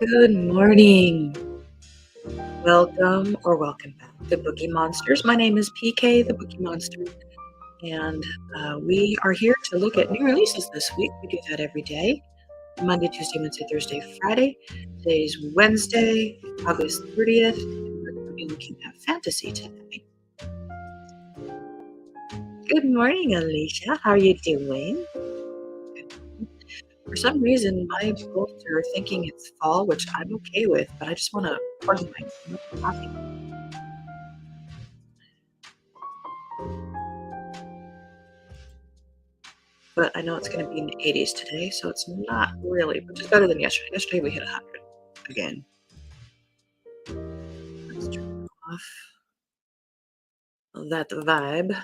Good morning. Welcome back to Bookie Monsters. My name is PK, the Bookie Monster, and we are here to look at new releases this week. We do that every day, Monday, Tuesday, Wednesday, Thursday, Friday. Today's Wednesday, August 30th, and we're going to be looking at fantasy today. Good morning, Alicia. How are you doing? For some reason, my folks are thinking it's fall, which I'm okay with, but I just want to pour my coffee. But I know it's going to be in the 80s today, so it's not really, which is better than yesterday. Yesterday we hit 100 again. Let's turn off that vibe.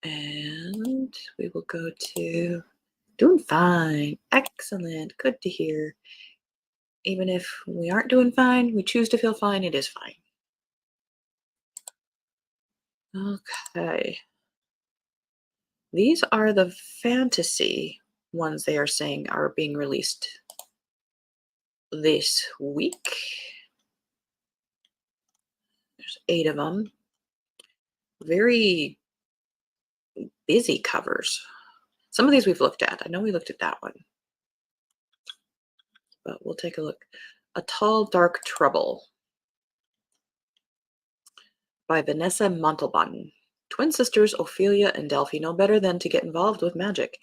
And we will go to doing fine. Excellent. Good to hear. Even if we aren't doing fine, we choose to feel fine, it is fine. Okay. These are the fantasy ones they are saying are being released this week. There's 8 of them. Very busy covers. Some of these we've looked at. I know we looked at that one. But we'll take a look. A Tall Dark Trouble by Vanessa Montalban. Twin sisters Ophelia and Delphi know better than to get involved with magic.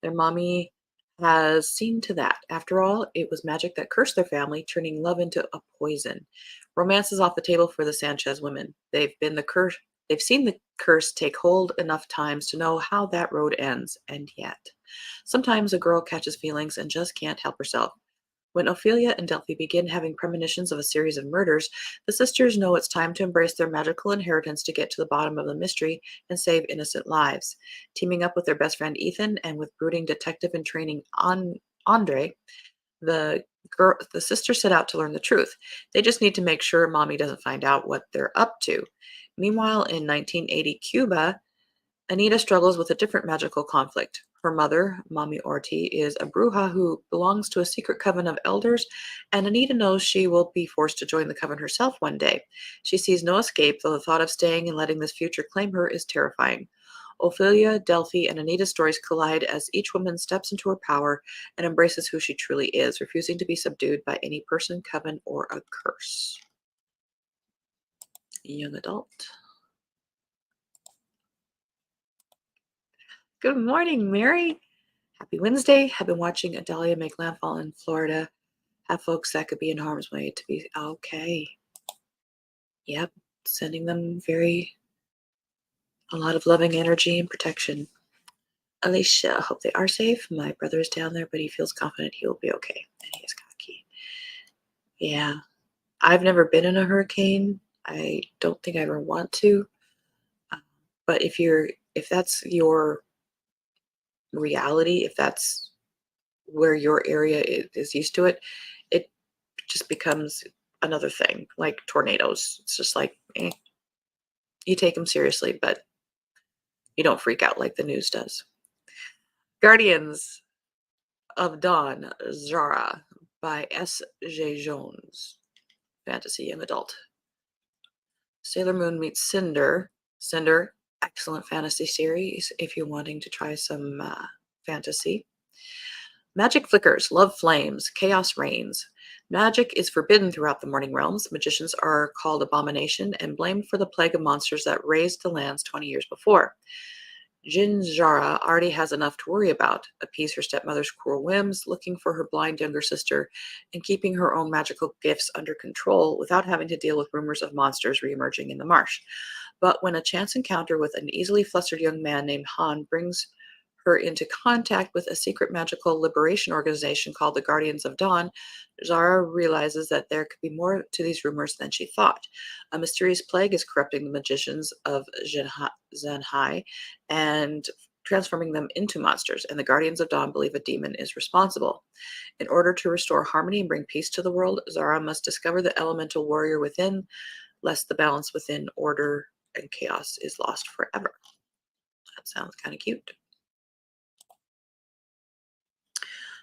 Their mommy has seen to that. After all, it was magic that cursed their family, turning love into a poison. Romance is off the table for the Sanchez women. They've seen the curse take hold enough times to know how that road ends, and yet sometimes a girl catches feelings and just can't help herself. When Ophelia and Delphi begin having premonitions of a series of murders, the sisters know it's time to embrace their magical inheritance to get to the bottom of the mystery and save innocent lives. Teaming up with their best friend Ethan and with brooding detective in training Andre, the sisters set out to learn the truth. They just need to make sure mommy doesn't find out what they're up to. Meanwhile, in 1980 Cuba, Anita struggles with a different magical conflict. Her mother, Mommy Orti, is a bruja who belongs to a secret coven of elders, and Anita knows she will be forced to join the coven herself one day. She sees no escape, though the thought of staying and letting this future claim her is terrifying. Ophelia, Delphi, and Anita's stories collide as each woman steps into her power and embraces who she truly is, refusing to be subdued by any person, coven, or a curse. Young adult. Good morning, Mary. Happy Wednesday. I've been watching Adalia make landfall in Florida. Have folks that could be in harm's way to be okay. Yep, sending them a lot of loving energy and protection. Alicia, hope they are safe. My brother is down there, but he feels confident he will be okay. And he is cocky. Yeah, I've never been in a hurricane. I don't think I ever want to. But if that's your reality, if that's where your area is used to it, it just becomes another thing, like tornadoes. It's just like, you take them seriously, but you don't freak out like the news does. Guardians of Dawn, Zara by S.J. Jones. Fantasy young adult. Sailor Moon meets Cinder. Cinder, excellent fantasy series if you're wanting to try some fantasy. Magic flickers, love flames, chaos reigns. Magic is forbidden throughout the Morning Realms. Magicians are called abomination and blamed for the plague of monsters that razed the lands 20 years before. Jinjara already has enough to worry about: appease her stepmother's cruel whims, looking for her blind younger sister, and keeping her own magical gifts under control without having to deal with rumors of monsters reemerging in the marsh. But when a chance encounter with an easily flustered young man named Han brings her into contact with a secret magical liberation organization called the Guardians of Dawn, Zara realizes that there could be more to these rumors than she thought. A mysterious plague is corrupting the magicians of Zhenhai and transforming them into monsters, and the Guardians of Dawn believe a demon is responsible. In order to restore harmony and bring peace to the world, Zara must discover the elemental warrior within, lest the balance within order and chaos is lost forever. That sounds kind of cute.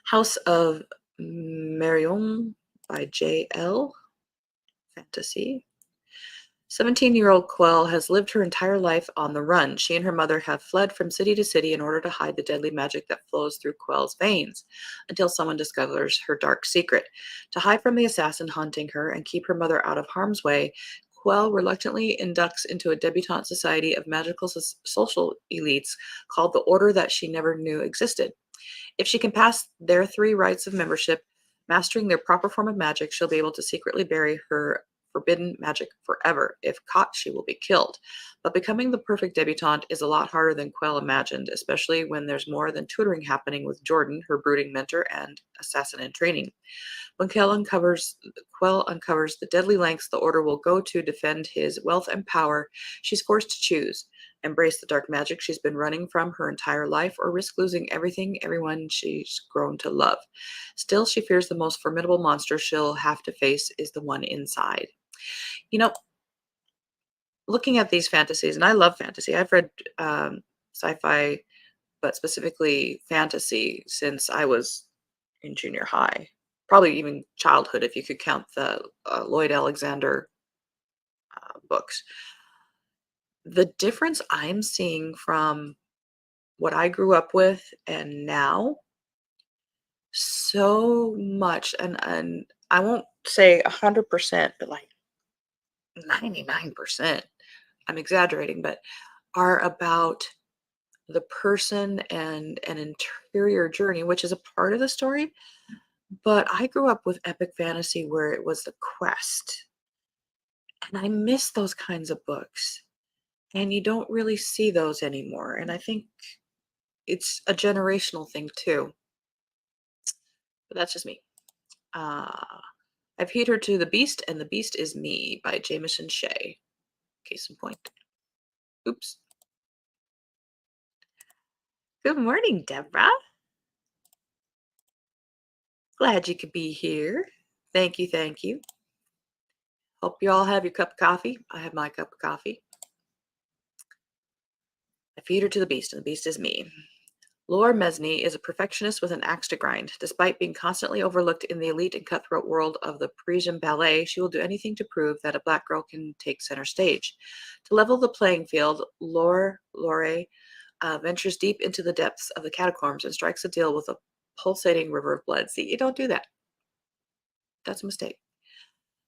House of Marion by J.L. Fantasy. 17-year-old Quell has lived her entire life on the run. She and her mother have fled from city to city in order to hide the deadly magic that flows through Quell's veins until someone discovers her dark secret. To hide from the assassin hunting her and keep her mother out of harm's way, Quell reluctantly inducts into a debutante society of magical social elites called the Order that she never knew existed. If she can pass their 3 rites of membership, mastering their proper form of magic, she'll be able to secretly bury her forbidden magic forever. If caught, she will be killed. But becoming the perfect debutante is a lot harder than Quell imagined, especially when there's more than tutoring happening with Jordan, her brooding mentor and assassin in training. When Quell uncovers the deadly lengths the Order will go to defend his wealth and power, she's forced to choose: embrace the dark magic she's been running from her entire life, or risk losing everyone she's grown to love. Still, she fears the most formidable monster she'll have to face is the one inside. You know, looking at these fantasies, and I love fantasy. I've read sci-fi, but specifically fantasy, since I was in junior high, probably even childhood, if you could count the Lloyd Alexander books. The difference I'm seeing from what I grew up with and now, so much, and I won't say 100%, but like 99%, I'm exaggerating, but are about the person and an interior journey, which is a part of the story. But I grew up with epic fantasy where it was the quest, and I miss those kinds of books. And you don't really see those anymore. And I think it's a generational thing too. But that's just me. Uh, I've hit her to The Beast, and the Beast is Me by Jameson Shea. Case in point. Oops. Good morning, Deborah. Glad you could be here. Thank you, thank you. Hope you all have your cup of coffee. I have my cup of coffee. I feed her to the Beast, and the Beast is me. Laura Mesny is a perfectionist with an axe to grind. Despite being constantly overlooked in the elite and cutthroat world of the Parisian ballet, she will do anything to prove that a black girl can take center stage. To level the playing field, Lore ventures deep into the depths of the catacombs and strikes a deal with a pulsating river of blood. See, you don't do that. That's a mistake.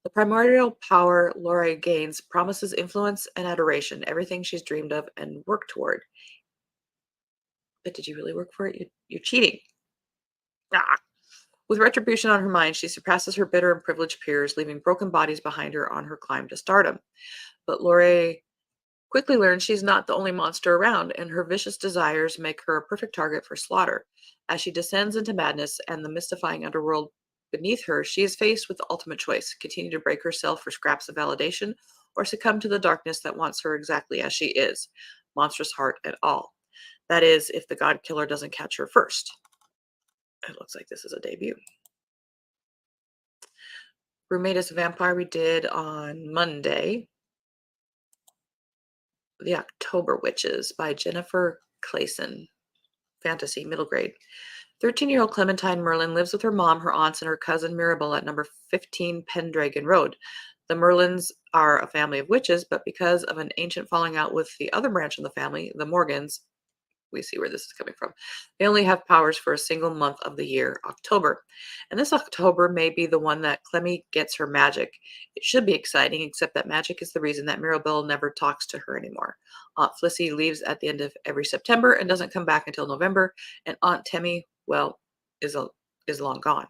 The primordial power Lore gains promises influence and adoration, everything she's dreamed of and worked toward. But did you really work for it? You're cheating. Ah. With retribution on her mind, she surpasses her bitter and privileged peers, leaving broken bodies behind her on her climb to stardom. But Lore quickly learns she's not the only monster around, and her vicious desires make her a perfect target for slaughter. As she descends into madness and the mystifying underworld beneath her, she is faced with the ultimate choice: continue to break herself for scraps of validation, or succumb to the darkness that wants her exactly as she is, monstrous heart and all. That is, if the god killer doesn't catch her first. It looks like this is a debut. Roommate is a Vampire we did on Monday. The October Witches by Jennifer Clayson. Fantasy, middle grade. 13-year-old Clementine Merlin lives with her mom, her aunts, and her cousin Mirabel at number 15 Pendragon Road. The Merlins are a family of witches, but because of an ancient falling out with the other branch of the family, the Morgans, we see where this is coming from. They only have powers for a single month of the year, October. And this October may be the one that Clemmy gets her magic. It should be exciting, except that magic is the reason that Mirabelle never talks to her anymore. Aunt Flissy leaves at the end of every September and doesn't come back until November. And Aunt Temmie, well, is long gone.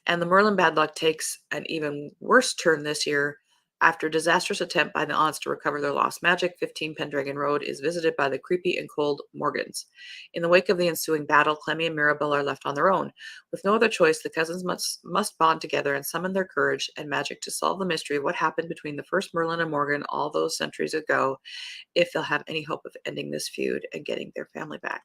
And the Merlin bad luck takes an even worse turn this year. After a disastrous attempt by the aunts to recover their lost magic, 15 Pendragon Road is visited by the creepy and cold Morgans. In the wake of the ensuing battle, Clemmy and Mirabelle are left on their own. With no other choice, the cousins must bond together and summon their courage and magic to solve the mystery of what happened between the first Merlin and Morgan all those centuries ago, if they'll have any hope of ending this feud and getting their family back.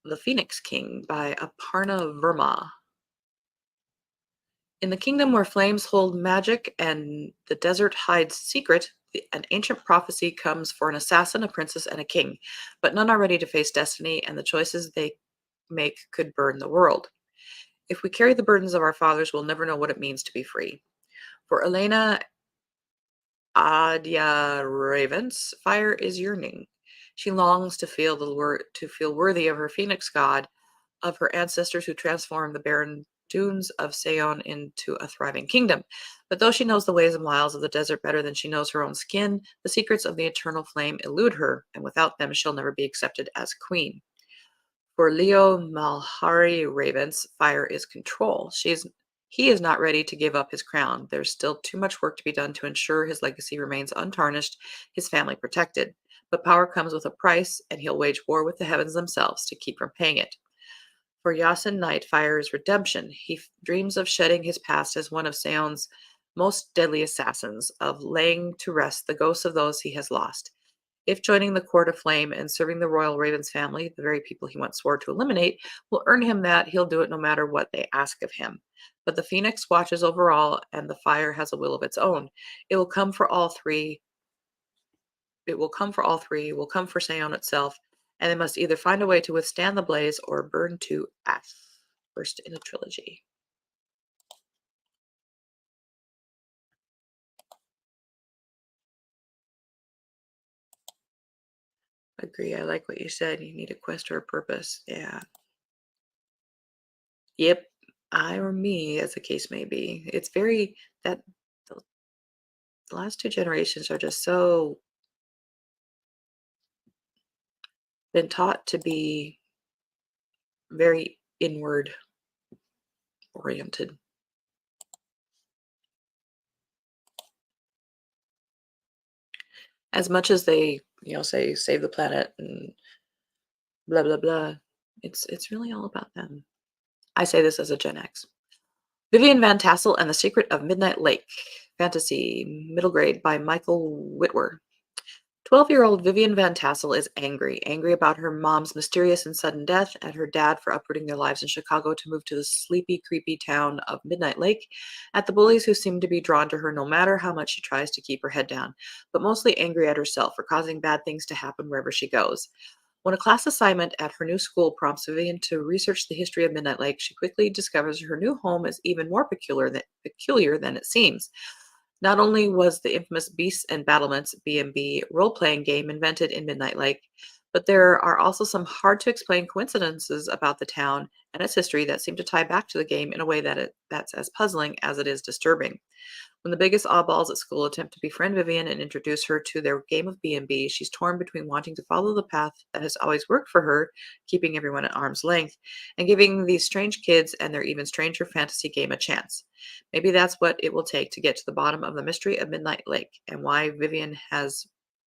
The Phoenix King by Aparna Verma. In the kingdom where flames hold magic and the desert hides secret, An ancient prophecy comes for an assassin, a princess, and a king, but none are ready to face destiny, and the choices they make could burn the world. If we carry the burdens of our fathers, we'll never know what it means to be free. For Elena Adia Ravens, fire is yearning. She longs to feel to feel worthy of her phoenix god, of her ancestors who transformed the barren dunes of Seon into a thriving kingdom. But though she knows the ways and wiles of the desert better than she knows her own skin, the secrets of the eternal flame elude her, and without them she'll never be accepted as queen. For Leo Malhari Ravens, fire is control. He is not ready to give up his crown. There's still too much work to be done to ensure his legacy remains untarnished, his family protected. But power comes with a price, and he'll wage war with the heavens themselves to keep from paying it. For Yasin Knight, fire is redemption. He dreams of shedding his past as one of Seon's most deadly assassins, of laying to rest the ghosts of those he has lost. If joining the court of flame and serving the royal Ravens family, the very people he once swore to eliminate, will earn him that, he'll do it no matter what they ask of him. But the phoenix watches over all, and the fire has a will of its own. It will come for all three. It will come for all three. It will come for Seon itself, and they must either find a way to withstand the blaze or burn to ash. First in a trilogy. Agree. I like what you said. You need a quest or a purpose. Yeah. Yep. I or me, as the case may be. It's very that the last two generations are just so been taught to be very inward oriented. As much as they, say save the planet and blah blah blah, it's really all about them. I say this as a Gen X. Vivian Van Tassel and the Secret of Midnight Lake. Fantasy, middle grade by Michael Whitwer. 12-year-old Vivian Van Tassel is angry about her mom's mysterious and sudden death, at her dad for uprooting their lives in Chicago to move to the sleepy, creepy town of Midnight Lake, at the bullies who seem to be drawn to her no matter how much she tries to keep her head down, but mostly angry at herself for causing bad things to happen wherever she goes. When a class assignment at her new school prompts Vivian to research the history of Midnight Lake, she quickly discovers her new home is even more peculiar than it seems. Not only was the infamous Beasts and Battlements (B&B) role-playing game invented in Midnight Lake, but there are also some hard-to-explain coincidences about the town and its history that seem to tie back to the game in a way that's as puzzling as it is disturbing. When the biggest oddballs at school attempt to befriend Vivian and introduce her to their game of B&B, she's torn between wanting to follow the path that has always worked for her, keeping everyone at arm's length, and giving these strange kids and their even stranger fantasy game a chance. Maybe that's what it will take to get to the bottom of the mystery of Midnight Lake and why Vivian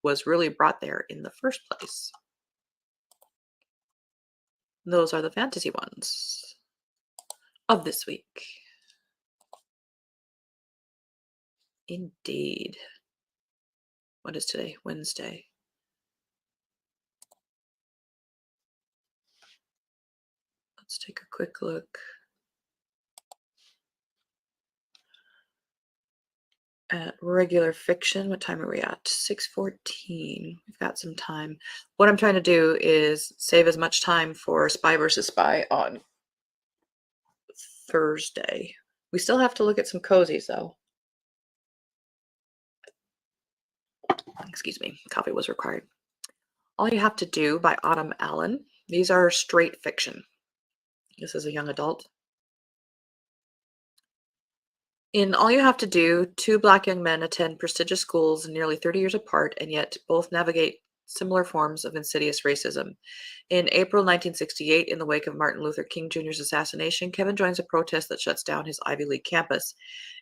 was really brought there in the first place. Those are the fantasy ones of this week. Indeed. What is today? Wednesday. Let's take a quick look at regular fiction. What time are we at? 6:14. We've got some time. What I'm trying to do is save as much time for Spy versus Spy on Thursday. We still have to look at some cozies, though. Excuse me, coffee was required. All You Have to Do by Autumn Allen. These are straight fiction. This is a young adult. In All You Have to Do, two Black young men attend prestigious schools nearly 30 years apart, and yet both navigate similar forms of insidious racism. In April 1968, in the wake of Martin Luther King Jr.'s assassination, Kevin joins a protest that shuts down his Ivy League campus.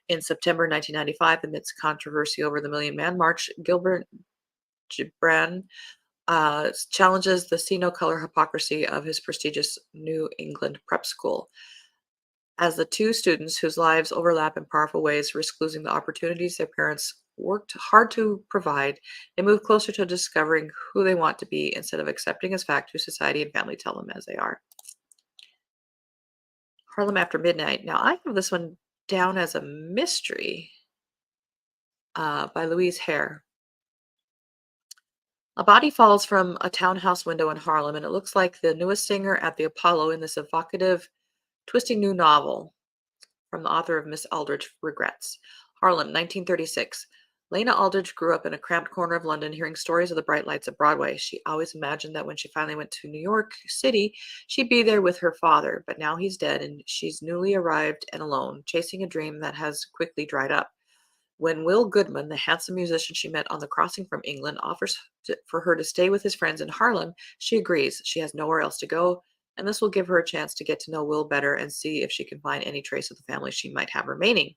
In September 1995, amidst controversy over the Million Man March, Gilbert Gibran challenges the see-no-color hypocrisy of his prestigious New England prep school. As the two students, whose lives overlap in powerful ways, risk losing the opportunities their parents worked hard to provide, they move closer to discovering who they want to be instead of accepting as fact who society and family tell them as they are. Harlem After Midnight. Now, I have this one down as a mystery by Louise Hare. A body falls from a townhouse window in Harlem, and it looks like the newest singer at the Apollo in this evocative, twisting new novel from the author of Miss Aldrich Regrets. Harlem, 1936. Lena Aldrich grew up in a cramped corner of London hearing stories of the bright lights of Broadway. She always imagined that when she finally went to New York City, she'd be there with her father, but now he's dead and she's newly arrived and alone, chasing a dream that has quickly dried up. When Will Goodman, the handsome musician she met on the crossing from England, offers for her to stay with his friends in Harlem, she agrees. She has nowhere else to go, and this will give her a chance to get to know Will better and see if she can find any trace of the family she might have remaining.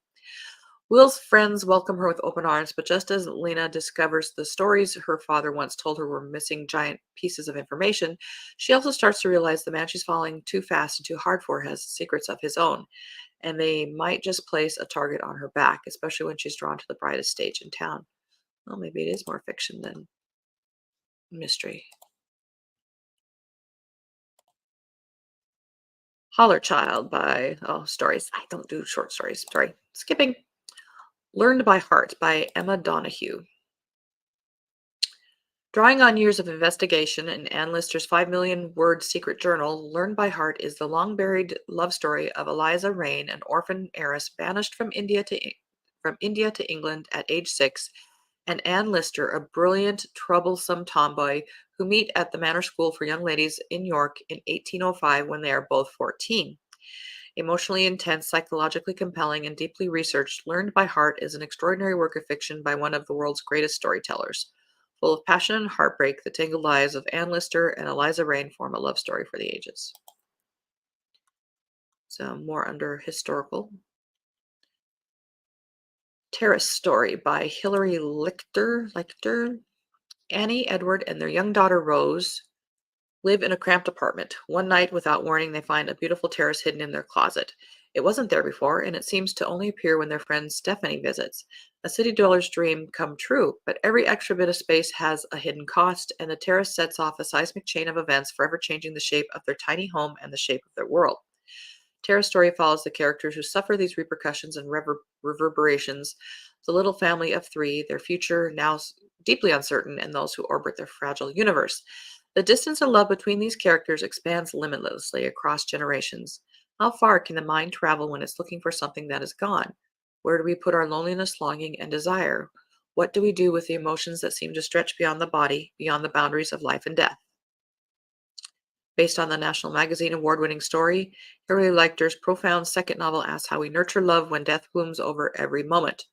Will's friends welcome her with open arms, but just as Lena discovers the stories her father once told her were missing giant pieces of information, she also starts to realize the man she's falling too fast and too hard for has secrets of his own, and they might just place a target on her back, especially when she's drawn to the brightest stage in town. Well, maybe it is more fiction than mystery. Holler Child by, stories. I don't do short stories. Sorry. Skipping. Learned by Heart by Emma Donoghue. Drawing on years of investigation in Ann Lister's 5 million-word secret journal, Learned by Heart is the long-buried love story of Eliza Rain, an orphan heiress banished from India to England at age 6, and Anne Lister, a brilliant, troublesome tomboy who meet at the Manor School for Young Ladies in York in 1805 when they are both 14. Emotionally intense, psychologically compelling, and deeply researched, Learned by Heart is an extraordinary work of fiction by one of the world's greatest storytellers. Full of passion and heartbreak, the tangled lives of Anne Lister and Eliza Rain form a love story for the ages. So, more under historical. Terrace Story by Hilary Lichter. Annie, Edward, and their young daughter Rose live in a cramped apartment. One night, without warning, they find a beautiful terrace hidden in their closet. It wasn't there before, and it seems to only appear when their friend Stephanie visits. A city dweller's dream come true, but every extra bit of space has a hidden cost, and the terrace sets off a seismic chain of events forever changing the shape of their tiny home and the shape of their world. Terrace Story follows the characters who suffer these repercussions and reverberations, the little family of three, their future now deeply uncertain, and those who orbit their fragile universe. The distance and love between these characters expands limitlessly across generations. How far can the mind travel when it's looking for something that is gone? Where do we put our loneliness, longing, and desire? What do we do with the emotions that seem to stretch beyond the body, beyond the boundaries of life and death? Based on the National Magazine award-winning story, Hilary Lichter's profound second novel asks how we nurture love when death looms over every moment.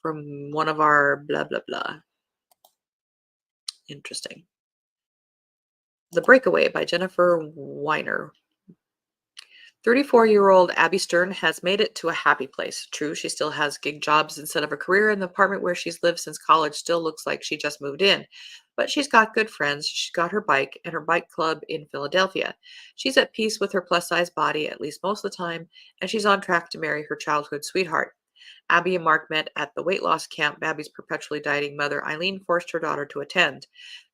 From one of our blah, blah, blah. Interesting. The Breakaway by Jennifer Weiner. 34-year-old Abby Stern has made it to a happy place. True, she still has gig jobs instead of a career, and the apartment where she's lived since college still looks like she just moved in. But she's got good friends, she's got her bike, and her bike club in Philadelphia. She's at peace with her plus-size body, at least most of the time, and she's on track to marry her childhood sweetheart. Abby and Mark met at the weight loss camp Abby's perpetually dieting mother Eileen forced her daughter to attend.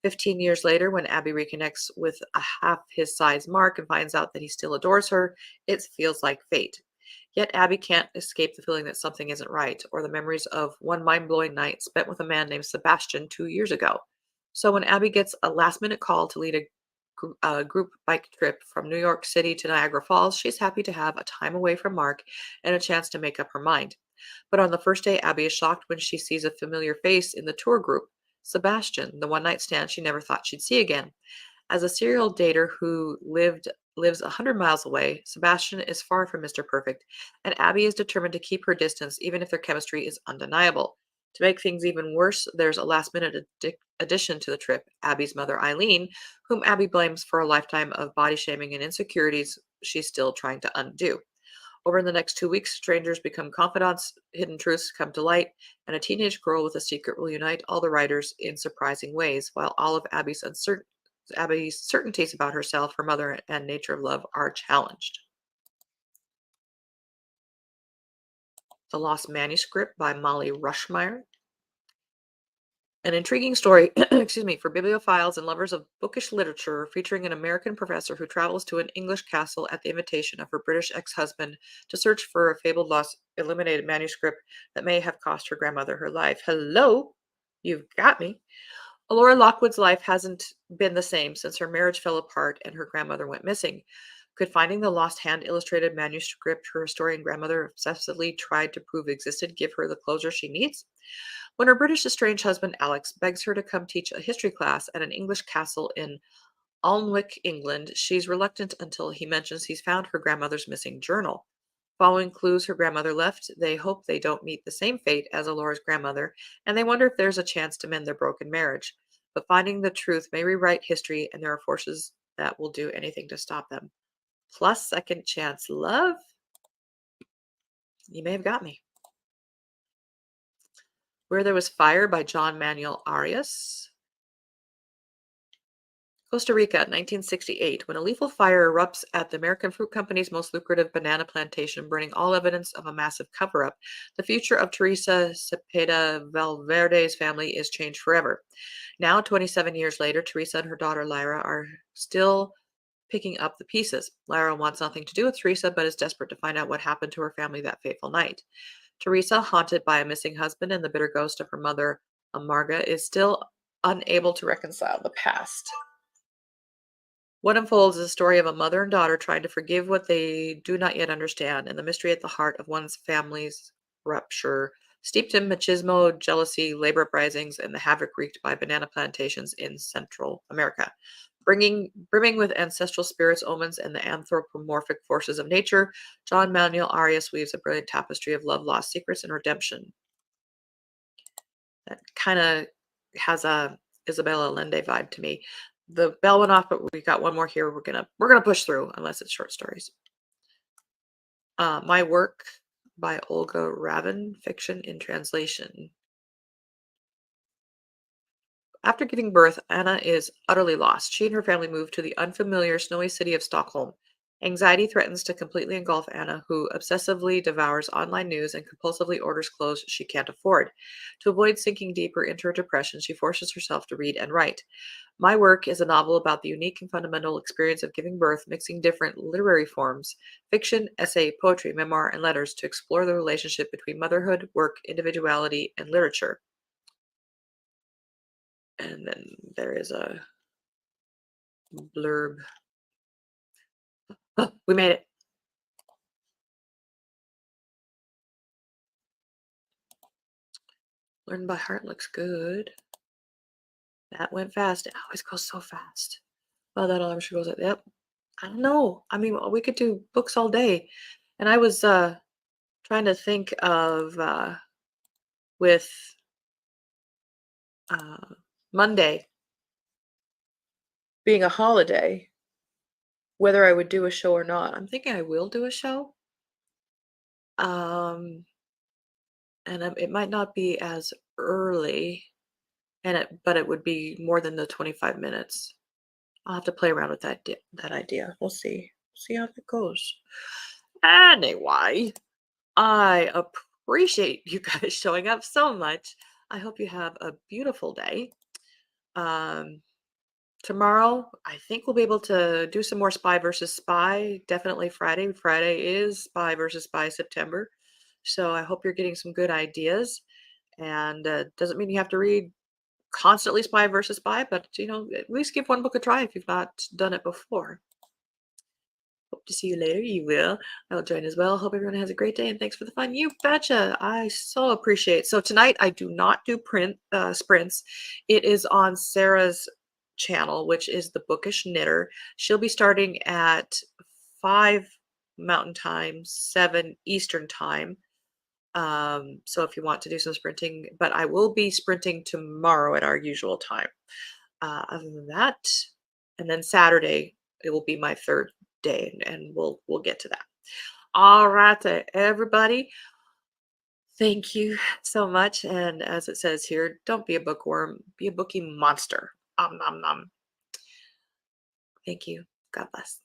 15 years later, when Abby reconnects with a half his size Mark and finds out that he still adores her, it feels like fate. Yet Abby can't escape the feeling that something isn't right, or the memories of one mind-blowing night spent with a man named Sebastian 2 years ago. So when Abby gets a last-minute call to lead a group bike trip from New York City to Niagara Falls, she's happy to have a time away from Mark and a chance to make up her mind. But on the first day, Abby is shocked when she sees a familiar face in the tour group, Sebastian, the one-night stand she never thought she'd see again. As a serial dater who lives 100 miles away, Sebastian is far from Mr. Perfect, and Abby is determined to keep her distance even if their chemistry is undeniable. To make things even worse, there's a last-minute addition to the trip, Abby's mother, Eileen, whom Abby blames for a lifetime of body shaming and insecurities she's still trying to undo. Over the next 2 weeks, strangers become confidants, hidden truths come to light, and a teenage girl with a secret will unite all the writers in surprising ways, while all of Abby's certainties about herself, her mother, and nature of love are challenged. The Lost Manuscript by Molly Rushmeyer. An intriguing story, excuse me, for bibliophiles and lovers of bookish literature, featuring an American professor who travels to an English castle at the invitation of her British ex-husband to search for a fabled lost illuminated manuscript that may have cost her grandmother her life. Hello, you've got me. Laura Lockwood's life hasn't been the same since her marriage fell apart and her grandmother went missing. Could finding the lost hand illustrated manuscript her historian grandmother obsessively tried to prove existed give her the closure she needs? When her British estranged husband Alex begs her to come teach a history class at an English castle in Alnwick, England, she's reluctant until he mentions he's found her grandmother's missing journal. Following clues her grandmother left, they hope they don't meet the same fate as Alora's grandmother, and they wonder if there's a chance to mend their broken marriage. But finding the truth may rewrite history, and there are forces that will do anything to stop them. Plus, second chance love? You may have got me. Where There Was Fire by John Manuel Arias. Costa Rica, 1968, when a lethal fire erupts at the American Fruit Company's most lucrative banana plantation, burning all evidence of a massive cover up, the future of Teresa Cepeda Valverde's family is changed forever. Now, 27 years later, Teresa and her daughter Lyra are still picking up the pieces. Lyra wants nothing to do with Teresa, but is desperate to find out what happened to her family that fateful night. Teresa, haunted by a missing husband and the bitter ghost of her mother, Amarga, is still unable to reconcile the past. What unfolds is a story of a mother and daughter trying to forgive what they do not yet understand, and the mystery at the heart of one's family's rupture, steeped in machismo, jealousy, labor uprisings, and the havoc wreaked by banana plantations in Central America. Brimming with ancestral spirits, omens, and the anthropomorphic forces of nature, John Manuel Arias weaves a brilliant tapestry of love, lost secrets, and redemption. That kind of has a Isabella Allende vibe to me. The bell went off, but we got one more here. We're gonna push through unless it's short stories. My Work by Olga Ravin, fiction in translation. After giving birth, Anna is utterly lost. She and her family move to the unfamiliar snowy city of Stockholm. Anxiety threatens to completely engulf Anna, who obsessively devours online news and compulsively orders clothes she can't afford. To avoid sinking deeper into her depression, she forces herself to read and write. My Work is a novel about the unique and fundamental experience of giving birth, mixing different literary forms, fiction, essay, poetry, memoir, and letters to explore the relationship between motherhood, work, individuality, and literature. And then there is a blurb. Oh, we made it. Learn by heart looks good. That went fast. It always goes so fast. Oh, that alarm should goes like, yep. I don't know. I mean, we could do books all day. And I was trying to think of with uh, Monday being a holiday, whether I would do a show or not. I'm thinking I will do a show. Um, and it might not be as early, but it would be more than the 25 minutes. I'll have to play around with that idea. We'll see. See how that goes. Anyway, I appreciate you guys showing up so much. I hope you have a beautiful day. Um, Tomorrow, I think we'll be able to do some more Spy versus Spy. Definitely Friday. Friday is Spy versus Spy September. So I hope you're getting some good ideas. And doesn't mean you have to read constantly Spy versus Spy, but at least give one book a try if you've not done it before. Hope to see you later. You will. I'll join as well. Hope everyone has a great day and thanks for the fun. You betcha. I so appreciate. So tonight I do not do sprints. It is on Sarah's channel, which is the Bookish Knitter. She'll be starting at 5 Mountain Time, 7 Eastern Time. So if you want to do some sprinting, but I will be sprinting tomorrow at our usual time. Other than that, and then Saturday it will be my third day, and we'll get to that. All right, everybody. Thank you so much. And as it says here, don't be a bookworm, be a bookie monster. Nom nom nom. Thank you. God bless.